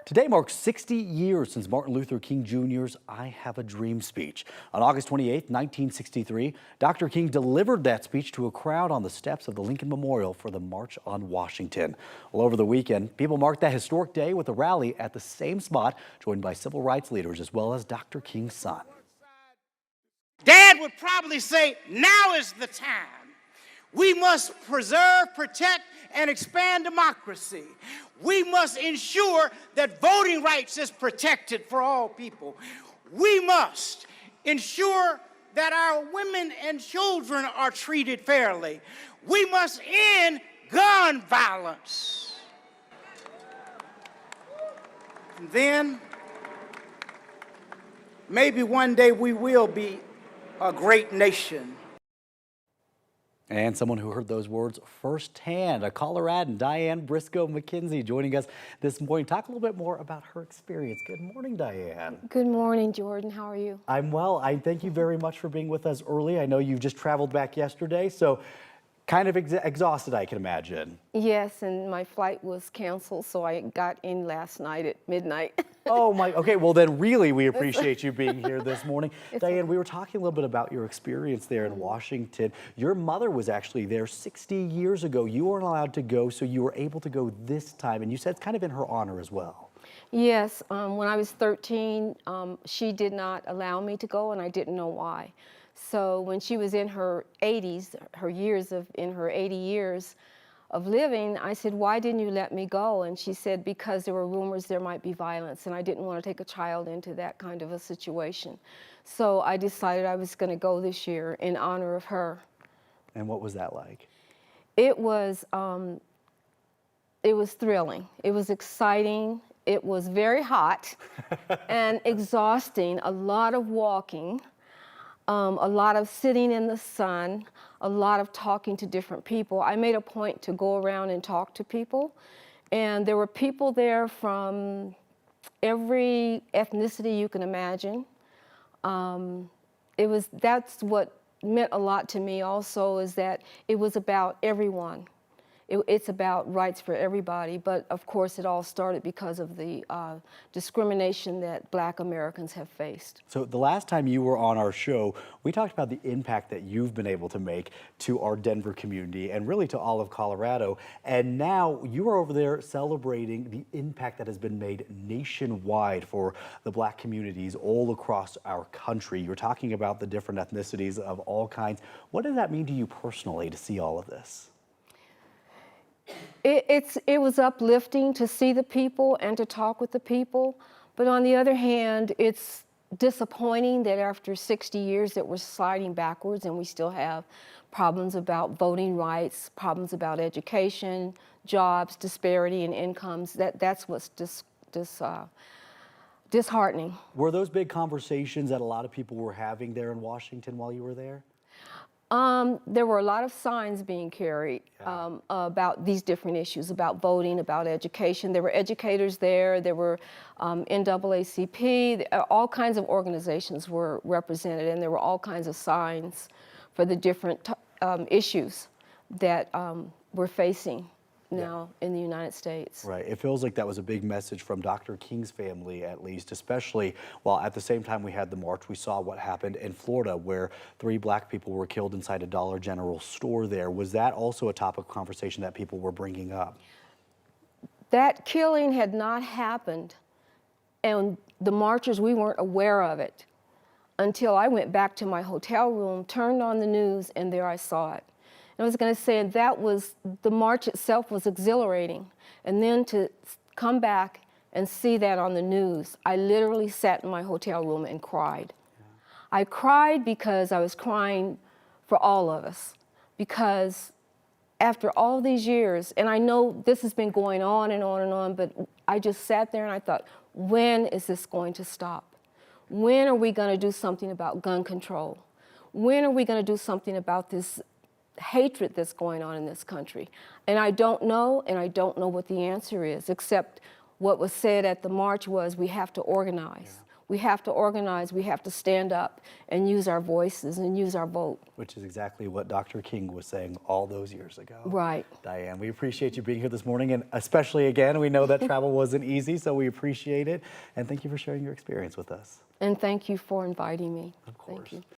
Today marks 60 years since Martin Luther King Jr.'s I Have a Dream speech. On August 28, 1963, Dr. King delivered that speech to a crowd on the steps of the Lincoln Memorial for the March on Washington. Well, over the weekend, people marked that historic day with a rally at the same spot, joined by civil rights leaders as well as Dr. King's son. Dad would probably say, now is the time. We must preserve, protect, and expand democracy. We must ensure that voting rights is protected for all people. We must ensure that our women and children are treated fairly. We must end gun violence. And then, maybe one day we will be a great nation. And someone who heard those words firsthand, a Coloradan, Diane Briscoe McKenzie, joining us this morning. Talk a little bit more about her experience. Good morning, Diane. Good morning, Jordan. How are you? I'm well. I thank you very much for being with us early. I know you just traveled back yesterday, so kind of exhausted, I can imagine. Yes, and my flight was canceled, so I got in last night at midnight. Oh my, okay, well then really we appreciate you being here this morning. Diane, okay. we were talking a little bit about your experience there in Washington. Your mother was actually there 60 years ago. You weren't allowed to go, so you were able to go this time, and you said it's kind of in her honor as well. Yes, when I was 13, she did not allow me to go, and I didn't know why. So when she was in her 80s, in her 80 years of living, I said, why didn't you let me go? And she said, because there were rumors there might be violence, and I didn't want to take a child into that kind of a situation. So I decided I was going to go this year in honor of her. And what was that like? It was thrilling. It was exciting. It was very hot and exhausting, a lot of walking. A lot of sitting in the sun, a lot of talking to different people. I made a point to go around and talk to people, and there were people there from every ethnicity you can imagine. That's what meant a lot to me also, is that it was about everyone. It's about rights for everybody, but of course it all started because of the discrimination that Black Americans have faced. So the last time you were on our show, we talked about the impact that you've been able to make to our Denver community and really to all of Colorado. And now you are over there celebrating the impact that has been made nationwide for the Black communities all across our country. You're talking about the different ethnicities of all kinds. What does that mean to you personally to see all of this? It was uplifting to see the people and to talk with the people, but on the other hand, it's disappointing that after 60 years that we're sliding backwards and we still have problems about voting rights, problems about education, jobs, disparity in incomes. That's what's disheartening. Were those big conversations that a lot of people were having there in Washington while you were there? There were a lot of signs being carried about these different issues, about voting, about education. There were educators there, there were NAACP, all kinds of organizations were represented, and there were all kinds of signs for the different issues that we're facing now in the United States. Right. It feels like that was a big message from Dr. King's family, at least, especially while at the same time we had the march, we saw what happened in Florida where 3 Black people were killed inside a Dollar General store there. Was that also a topic of conversation that people were bringing up? That killing had not happened, and the marchers, we weren't aware of it until I went back to my hotel room, turned on the news, and there I saw it. I was going to say the march itself was exhilarating, and then to come back and see that on the news, I literally sat in my hotel room and cried. Yeah. I cried because I was crying for all of us, because after all these years, and I know this has been going on and on and on, but I just sat there and I thought, when is this going to stop? When are we going to do something about gun control? When are we going to do something about this hatred that's going on in this country? And I don't know what the answer is, except what was said at the march was we have to organize. Yeah. We have to organize, we have to stand up and use our voices and use our vote. Which is exactly what Dr. King was saying all those years ago. Right. Diane, we appreciate you being here this morning, and especially again, we know that travel wasn't easy, so we appreciate it. And thank you for sharing your experience with us. And thank you for inviting me. Of course. Thank you.